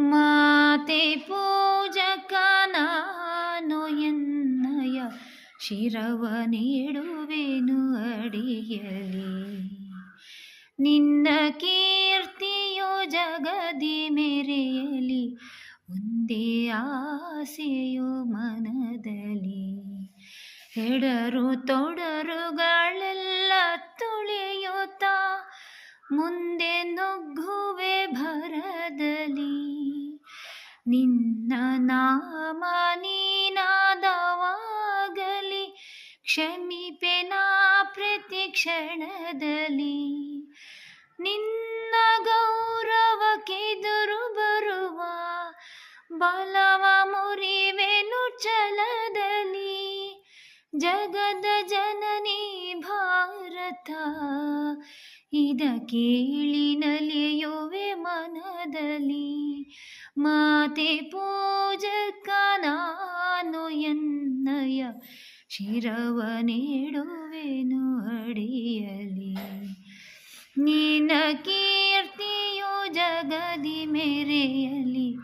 ಮಾತೆ ಪೂಜಕ ನಾನು ಎನ್ನಯ ಶಿರವ ನೀಡುವೆನು ಅಡಿಯಲಿ. ನಿನ್ನ ಕೀರ್ತಿಯು ಜಗದಿ ಮೆರೆಯಲಿ, ಒಂದೇ ಆಸೆಯು ಮನದಲ್ಲಿ. ಎಡರು ತೊಡರುಗಳೆಲ್ಲ ತುಳಿಯುತ್ತಾ ಮುಂದೆ ನುಗ್ಗುವೆ ಭರದಲ್ಲಿ. ನಿನ್ನ ನಾಮ ನೀನಾದವಾಗಲಿ, ಕ್ಷಮಿಪೆನಾ ಪ್ರತಿ ಕ್ಷಣದಲ್ಲಿ. ನಿನ್ನ ಗೌರವಕ್ಕೆದುರು ಬರುವ ಬಲವ ಮುರಿವೆನು ಛಲದಲ್ಲಿ. ಜಗದ ಜನನಿ ಭಾರತ ಇದ ಕೇಳಿ ನಲಿಯುವೆ ಮನದಲ್ಲಿ. ಮಾತೆ ಪೂಜಕ ನಾನು ಎನ್ನಯ ಶಿರವ ನೀಡುವೆನು ಅಡಿಯಲಿ. ನಿನ್ನ ಕೀರ್ತಿಯು ಜಗದಿ ಮೆರೆಯಲಿ,